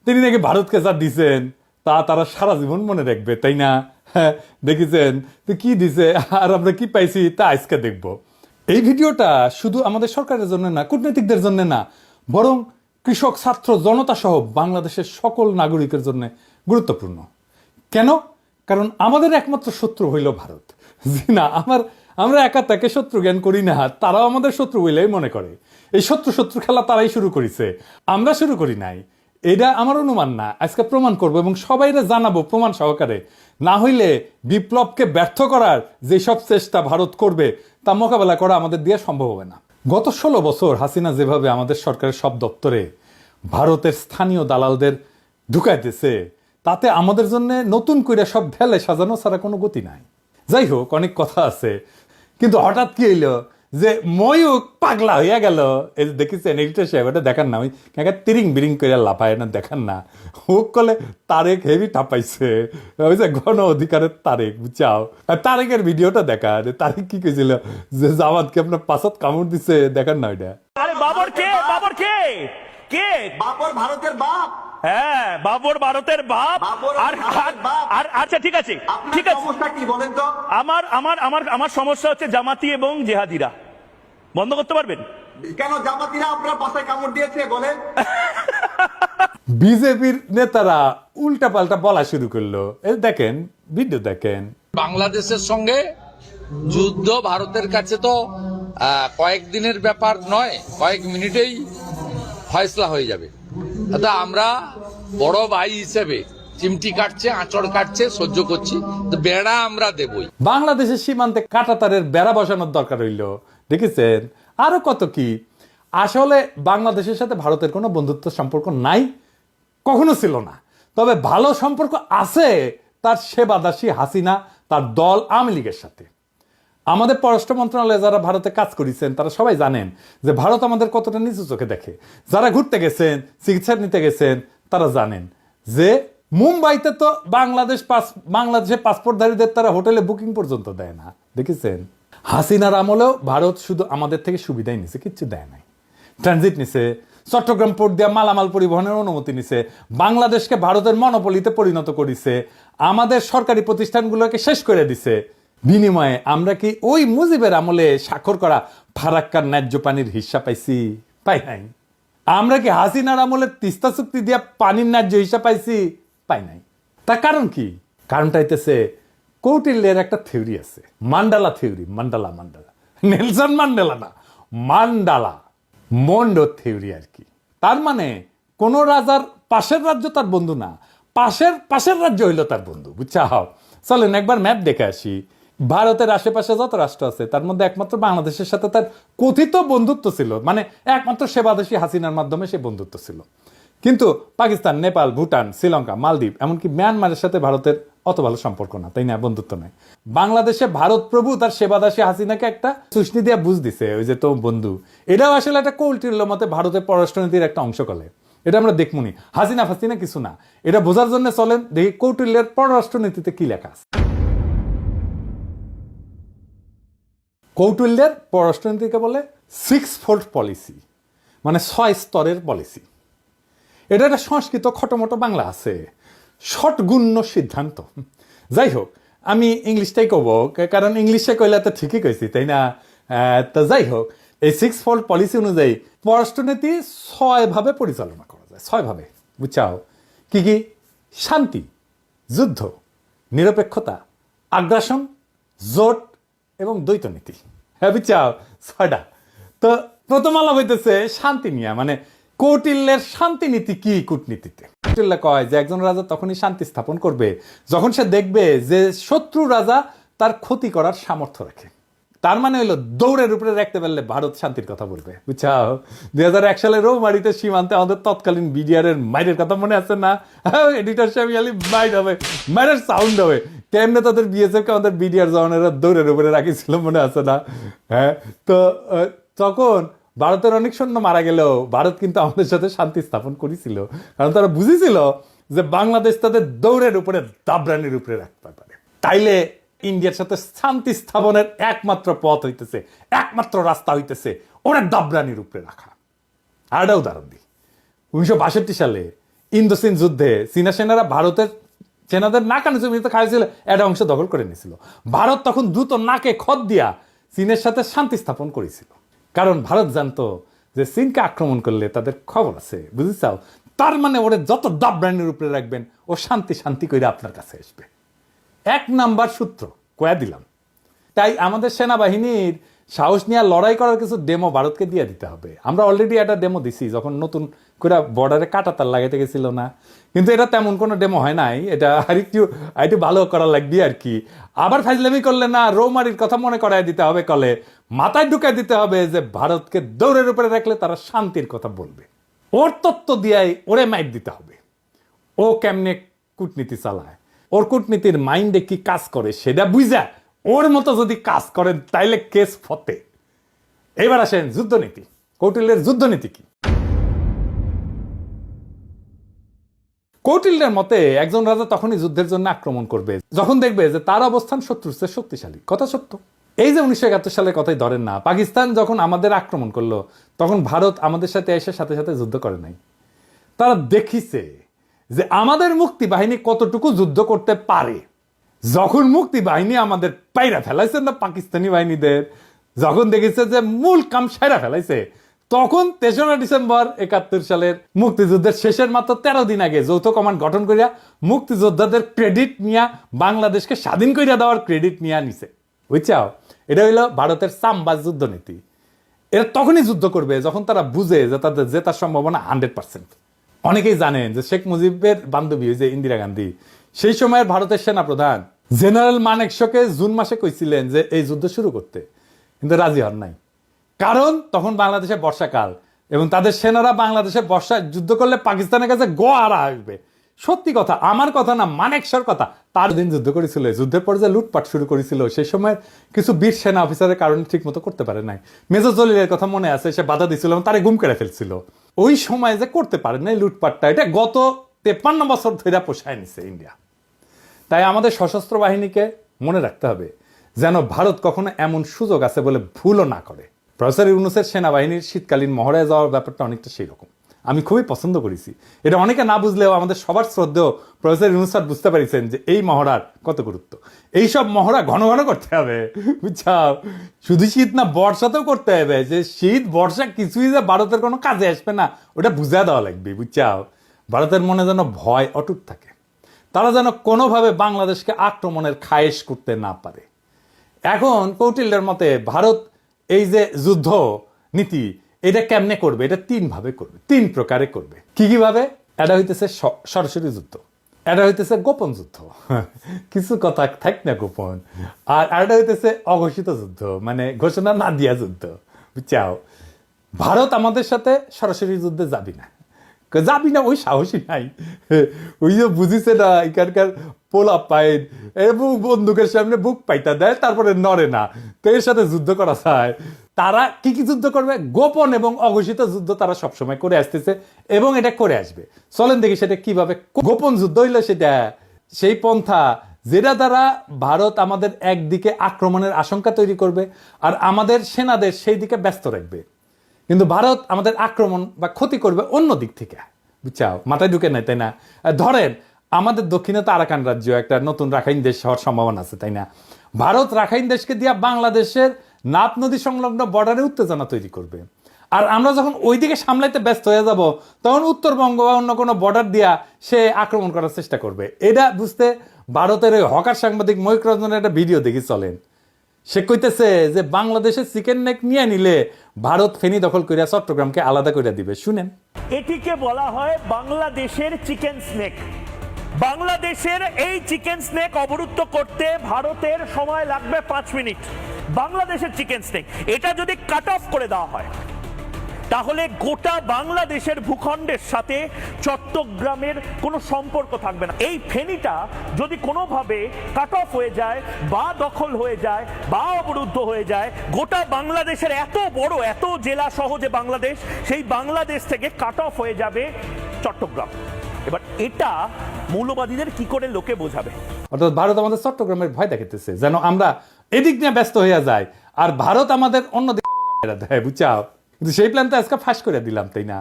তিনি নাকি ভারতকে যা দিছেন তা তারা সারা জীবন মনে রাখবে, তাই না? হ্যাঁ, দেখেছেন তো কি দিছে আর আমরা কি পাইছি তা আজকে দেখব। এই ভিডিওটা শুধু আমাদের সরকারের জন্য না, কূটনীতিকদের জন্য না, বরং কৃষক, ছাত্র, জনতা সহ বাংলাদেশের সকল নাগরিকের জন্য গুরুত্বপূর্ণ। কেন? কারণ আমাদের একমাত্র শত্রু হইল ভারত। জি না, আমরা একা তাকে শত্রু জ্ঞান করি না, তারাও আমাদের শত্রু বলেই মনে করে। এই শত্রু শত্রু খেলা তারাই শুরু করেছে, আমরা শুরু করি নাই। এটা আমার অনুমান না, আজকে প্রমাণ করবো এবং সবাইরে জানাবো প্রমাণ সহকারে। না হইলে বিপ্লবকে ব্যর্থ করার যেসব চেষ্টা ভারত করবে তা মোকাবেলা করা আমাদের দিয়ে সম্ভব হবে না। গত 16 বছর হাসিনা যেভাবে আমাদের সরকারের সব দপ্তরে ভারতের স্থানীয় দালালদের ঢুকাইতেছে, তাতে আমাদের জন্য নতুন করে সব ঢেলে সাজানো ছাড়া কোনো গতি নাই। যাই হোক, অনেক কথা আছে, কিন্তু হঠাৎ কি হইলো যে ময়ূক পাগলা হইয়া গেল। এই দেখেছেন এডিটর সাহেব, এটা দেখান না, ওই তিরিং বিরিং করে লাফায় না, দেখান না। হুক কলে তারেক হেভি টাপাইছে, ওই যে গণ অধিকারের তারেক, বুঝাও। আর তারেকের ভিডিওটা দেখা, তারেক কি কইছিল যে জামাতকে আপনার পাশাত কামড় দিছে, দেখান না ওইটা। আরে বাবর কে? বাবর কে? কে? বাবর ভারতের বাপ। হ্যাঁ, বাবর ভারতের বাপ। আর আচ্ছা ঠিক আছে, ঠিক আছে। সমস্যা কি বলেন তো? আমার আমার আমার আমার সমস্যা হচ্ছে জামাতি এবং জেহাদিরা। বন্ধ করতে পারবেন? কেন জামাতিরা আপনার পাশায় কামড় দিয়েছে বলেন? বিজেপির নেতারা উল্টা পাল্টা বলা শুরু করলো, এই দেখেন ভিডিও দেখেন। বাংলাদেশের সঙ্গে যুদ্ধ ভারতের কাছে তো কয়েকদিনের ব্যাপার নয়, কয়েক মিনিটেই ফয়সলা হয়ে যাবে। আমরা বড় ভাই হিসেবে চিমটি কাটছে, আঁচড় কাটছে, সহ্য করছি, তো বেড়া আমরা দেবই। বাংলাদেশের সীমান্তে কাঁটাতারের বেড়া বসানোর দরকার হইল, দেখেছেন? আরো কত কি। আসলে বাংলাদেশের সাথে ভারতের কোনো বন্ধুত্ব সম্পর্ক নাই, কখনো ছিল না। তবে ভালো সম্পর্ক আছে তার সেবাদাসী হাসিনা, তার দল আওয়ামী লীগের সাথে। আমাদের পররাষ্ট্র মন্ত্রণালয়ে যারা ভারতে কাজ করেছেন তারা সবাই জানেন যে ভারত আমাদের কতটা নিচু চোখে দেখে। যারা ঘুরতে গেছেন, চিকিৎসা নিতে গেছেন, তারা জানেন যে মুম্বাইতে তো বাংলাদেশের পাসপোর্টধারীদের তারা হোটেলে বুকিং পর্যন্ত দেয় না, দেখেছেন? হাসিনার আমলেও ভারত শুধু আমাদের থেকে সুবিধাই নিছে, কিচ্ছু দেয় নাই। ট্রানজিট নিছে, চট্টগ্রাম পোর্ট দিয়ে মালামাল পরিবহনের অনুমতি নিছে, বাংলাদেশকে ভারতের মনোপলিতে পরিণত করেছে, আমাদের সরকারি প্রতিষ্ঠানগুলোকে শেষ করে দিছে। বিনিময়ে আমরা কি ওই মুজিবের আমলে স্বাক্ষর করা ফারাক্কার ন্যায্য পানির হিস্সা পাইছি? পাই নাই। আমরা কি হাসিনার আমলে তিস্তা চুক্তি দিয়ে পানির ন্যায্য হিস্সা পাইছি? পাই নাই। তার কারণ কি? কারণটা হইতেছে কৌটিল্যের একটা থিওরি আছে, mandala theory. Mandala Nelson Mandela না, মান্ডালা মন্ডো থিওরি আর কি। তার মানে কোন রাজার পাশের রাজ্য তার বন্ধু না, পাশের রাজ্য হইল তার বন্ধু, বুঝছাও? চলেন একবার ম্যাপ দেখে আসি। ভারতের আশেপাশে যত রাষ্ট্র আছে তার মধ্যে একমাত্র বাংলাদেশের সাথে তার কথিত বন্ধুত্ব ছিল, মানে একমাত্র সেবাদেশী হাসিনার মাধ্যমে সে বন্ধুত্ব ছিল। কিন্তু পাকিস্তান, নেপাল, ভুটান, শ্রীলঙ্কা, মালদ্বীপ, এমনকি মিয়ানমারের সাথে ভারতের অত ভালো সম্পর্ক না, তাই না? বন্ধুত্ব নাই। বাংলাদেশে ভারত প্রভু তার সেবাদাসী হাসিনাকে একটা চুষনি দিয়ে বুঝ দিছে, ওই যে তো বন্ধু। এটাও আসলে একটা কৌটিল্য মতে ভারতের পররাষ্ট্রনীতির একটা অংশ কলে। এটা আমরা দেখমুনি, হাসিনা ফাসিনা কিছু না। এটা বোঝার জন্য চলেন দেখি কৌটিল্যের পররাষ্ট্রনীতিতে কি লেখা আছে। কৌটিল্যের পররাষ্ট্রনীতিকে বলে 6-fold পলিসি, মানে 6 স্তরের পলিসি। এটা একটা সংস্কৃত খটোমটো বাংলা আছে, ষটগুণ্য সিদ্ধান্ত। যাই হোক, আমি ইংলিশটাই কব, কারণ ইংলিশে কইলে তো ঠিকই কইছি, তাই না? তো যাই হোক, এই 6-fold পলিসি অনুযায়ী পররাষ্ট্রনীতি 6 ভাবে পরিচালনা করা যায়, 6 ভাবে, বুঝছাও? কি কি? শান্তি, যুদ্ধ, নিরপেক্ষতা, আগ্রাসন, জোট এবং দ্বৈত নীতি। হ্যাঁ, বুঝছাও? 6টা। তো প্রথম আলাপ হইতেছে শান্তি নিয়ে, মানে কৌটিল্যের শান্তি নীতি কি কূটনীতিতে। কৌটিল্য কয় যে একজন রাজা তখনই শান্তি স্থাপন করবে যখন সে দেখবে যে শত্রু রাজা তার ক্ষতি করার সামর্থ্য রাখে। তার মানে হইলো দৌড়ের উপরে রাখতে পারলে ভারত শান্তির কথা বলবে, বুঝছাও? 2001 সালে রৌমারিতে সীমান্তে আমাদের তৎকালীন বিডিআর এর মাইরের কথা মনে আছে না? এডিটর সাহেব মাইর হবে, মাইরের সাউন্ড হবে, কেমনে তাদের বিএসএফ কে আমাদের বিডিআর জওয়ানেরা দৌড়ের উপরে রাখিছিল, মনে আছে না? হ্যাঁ, তো তখন ভারতের অনেক সৈন্য মারা গেলেও ভারত কিন্তু আমাদের সাথে শান্তি স্থাপন করেছিল, কারণ তারা বুঝেছিল যে বাংলাদেশ তাদের দৌড়ের উপরে, দাবরানির উপরে রাখতে পারে। তাইলে ইন্ডিয়ার সাথে শান্তি স্থাপনের একমাত্র পথ হইতেছে, একমাত্র রাস্তা হইতেছে ওরা দাবরানির উপরে রাখা। আরেকটা উদাহরণ দিই। 1962 সালে ইন্দোচীন যুদ্ধে চীনা সেনারা ভারতের সেনাদের নাকানি জমিতে খাইছিল, একটা অংশ দখল করে নিয়েছিল। ভারত তখন দ্রুত নাকে খত দিয়া চীনের সাথে শান্তি স্থাপন করেছিল, কারণ ভারত জানতো যে চীনকে আক্রমণ করলে তাদের খবর আছে, বুঝেছাও? তার মানে ওরে যত ডাবরানির উপরে রাখবেন ও শান্তি শান্তি করে আপনার কাছে আসবে। 1 নাম্বার সূত্র কয়া দিলাম। তাই আমাদের সেনাবাহিনীর সাহস নিয়ে লড়াই করার কিছু ডেমো ভারতকে দিয়ে দিতে হবে। আমরা অলরেডি একটা ডেমো দিছি যখন নতুন করে বর্ডারে কাঁটাতার লাগাইতে গেছিল না, কিন্তু এটা তেমন কোনো ডেমো হয় নাই। এটা আরেকটু ভালো করা লাগবে আর কি। আবার ফাইজলামি করলে না, রৌমারির কথা মনে করাই দিতে হবে, কলে মাথায় ঢুকাই দিতে হবে যে ভারতকে দৌড়ের উপরে রাখলে তারা শান্তির কথা বলবে। ওর তত্ত্ব দিয়াই ওরে মাইট দিতে হবে। ও কেমনে কূটনীতি চালায়, ওর কূটনীতির মাইন্ডে কি কাজ করে সেটা বুঝা ওর মতো যদি কাজ করেন তাইলে কেস ফতে। এবার আসেন যুদ্ধনীতি। কৌটিল্যের যুদ্ধনীতি কি? কৌটিল্যের মতে একজন রাজা তখনই যুদ্ধের জন্য আক্রমণ করবে যখন দেখবে যে তার অবস্থান শত্রুর চেয়ে শক্তিশালী। কথা সত্য। এই যে 1971 সালের কথাই ধরেন না, পাকিস্তান যখন আমাদের আক্রমণ করলো তখন ভারত আমাদের সাথে এসে সাথে সাথে যুদ্ধ করে নাই। তারা দেখিছে যে আমাদের মুক্তি বাহিনী কতটুকু যুদ্ধ করতে পারে। যখন মুক্তি বাহিনী আমাদের পাইরা ফেলাইছে না পাকিস্তানি বাহিনীদের, যখন দেখেছে যে মূল কাম সাইরা ফেলাইছে, তখন 3রা ডিসেম্বর 71 সালের মুক্তিযুদ্ধের শেষের মাত্র 13 দিন আগে যৌথ কমান্ড গঠন করিয়া মুক্তিযোদ্ধাদের ক্রেডিট নিয়া বাংলাদেশকে স্বাধীন করিয়া দেওয়ার ক্রেডিট নিয়ে নিছে। বুঝছাও? এটা হইল ভারতের সাম্বাজ যুদ্ধনীতি। এরা তখনই যুদ্ধ করবে যখন তারা বুঝে যে তাদের জেতার সম্ভাবনা 100%। অনেকেই জানেন যে শেখ মুজিবের বান্ধবী যে ইন্দিরা গান্ধী, সেই সময়ের ভারতের সেনাপ্রধান জেনারেল মানেকশকে জুন মাসে কইছিলেন যে এই যুদ্ধ শুরু করতে, কিন্তু রাজি হন নাই। কারণ তখন বাংলাদেশে বর্ষাকাল এবং তাদের সেনারা বাংলাদেশে বর্ষায় যুদ্ধ করলে পাকিস্তানের কাছে গোয়ারা আসবে। সত্যি কথা, আমার কথা না, মানেকশর কথা। তার দিন যুদ্ধ করেছিল, যুদ্ধের পর যে লুটপাট শুরু করেছিল সেই সময় কিছু বীর সেনা অফিসারের কারণে ঠিক মতো করতে পারে নাই। মেজর জলিলের কথা মনে আছে, সে বাধা দিছিল এবং তারে গুম করে ফেলছিল। ওই সময় যে করতে পারে নাই লুটপাটটা, এটা গত 53 বছর ধরে পোষায় নিছে ইন্ডিয়া। তাই আমাদের সশস্ত্র বাহিনীকে মনে রাখতে হবে যেন ভারত কখনো এমন সুযোগ আছে বলে ভুলও না করে। প্রফেসর ইউনূসের সেনাবাহিনীর শীতকালীন মহড়ায় যাওয়ার ব্যাপারটা অনেকটা সেই রকম। আমি খুবই পছন্দ করেছি এটা। অনেকে না বুঝলেও আমাদের সবার শ্রদ্ধেয় প্রফেসর ইউনূস স্যার বুঝতে পারিছেন যে এই মহড়ার কত গুরুত্ব। এইসব মহড়া ঘন ঘন করতে হবে, বুঝছাও? শুধু শীত না, বর্ষাতেও করতে হবে। যে শীত বর্ষা কিছুই যে ভারতের কোনো কাজে আসবে না, ওটা বুঝা দেওয়া লাগবে, বুঝছাও? ভারতের মনে যেন ভয় অটুট থাকে, তারা যেন কোনোভাবে বাংলাদেশকে আক্রমণের খায়েশ করতে না পারে। এখন কৌটিল্যের মতে ভারত এই যে যুদ্ধ নীতি, এটা কেমনে করবে? এটা 3 ভাবে করবে, 3 প্রকারে করবে। কি ভাবে? এটা হইতেছে সরাসরি যুদ্ধ, এটা হইতেছে গোপন যুদ্ধ, কিছু কথা থাক না গোপন, আর এটা হইতেছে অঘোষিত যুদ্ধ, মানে ঘোষণা না দিয়া যুদ্ধ, বুঝছাও? ভারত আমাদের সাথে সরাসরি যুদ্ধে যাবি না, ওই সাহসী নাই। ওই যে বুঝিছে না, এখানকার পোলা পাইন এবং বন্দুকের সামনে বুক পাইতা দেয়, তারপরে নড়ে না। তো এর সাথে যুদ্ধ করা যায়। তারা কি যুদ্ধ করবে? গোপন এবং অঘোষিত যুদ্ধ তারা সবসময় করে আসতেছে এবং এটা করে আসবে। চলেন দেখি সেটা কিভাবে। গোপন যুদ্ধ হইলো সেটা সেই পন্থা যেটা দ্বারা ভারত আমাদের একদিকে আক্রমণের আশঙ্কা তৈরি করবে আর আমাদের সেনাদের সেই দিকে ব্যস্ত রাখবে, কিন্তু ভারত আমাদের আক্রমণ বা ক্ষতি করবে অন্য দিক থেকে, বুঝছাও? মাথায় ঢুকে নাই, তাই না? ধরেন আমাদের দক্ষিণে তো আরাকান রাজ্য, একটা নতুন রাখাইন দেশ হওয়ার সম্ভাবনা আছে, তাই না? ভারত রাখাইন দেশকে দিয়া বাংলাদেশের নাপ নদী সংলগ্ন বর্ডারে উত্তেজনা তৈরি করবে, আর আমরা যখন ওইদিকে সামলাইতে ব্যস্ত হয়ে যাব তখন উত্তরবঙ্গ বা অন্য কোনো বর্ডার দিয়া সে আক্রমণ করার চেষ্টা করবে। এটা বুঝতে ভারতের ওই হকার সাংবাদিক ময়ূক রঞ্জনের একটা ভিডিও দেখি, চলেন। সে কইতেছে যে বাংলাদেশের চিকেন নেক নিয়ে নিলে ভারত ফেনী দখল করিয়া চট্টগ্রামকে আলাদা করে দিবে। শুনেন। এটিকে বলা হয় বাংলাদেশের চিকেন স্নেক। বাংলাদেশের এই চিকেন স্নেক অবরুদ্ধ করতে ভারতের সময় লাগবে 5 মিনিট। বাংলাদেশের চিকেন স্নেক এটা যদি কাট অফ করে দেওয়া হয় তাহলে গোটা বাংলাদেশের ভূখণ্ডের সাথে চট্টগ্রামের কোনো সম্পর্ক থাকবে না। এই ফেনীটা যদি কোনোভাবে কাট অফ হয়ে যায় বা দখল হয়ে যায় বা অবরুদ্ধ হয়ে যায়, গোটা বাংলাদেশের এত বড়, এত জেলা সহ যে বাংলাদেশ, সেই বাংলাদেশ থেকে কাট অফ হয়ে যাবে চট্টগ্রাম। এবার এটা মৌলবাদীদের কি করে লোকে বোঝাবে? অর্থাৎ ভারত আমাদের চট্টগ্রামের ভয় দেখাতেছে যেন আমরা এদিক নিয়ে ব্যস্ত হয়ে যাই আর ভারত আমাদের অন্য দিকে দেয়, বুঝছাও? কিন্তু সেই প্ল্যান তো আজকে ফাঁস করে দিলাম, তাই না?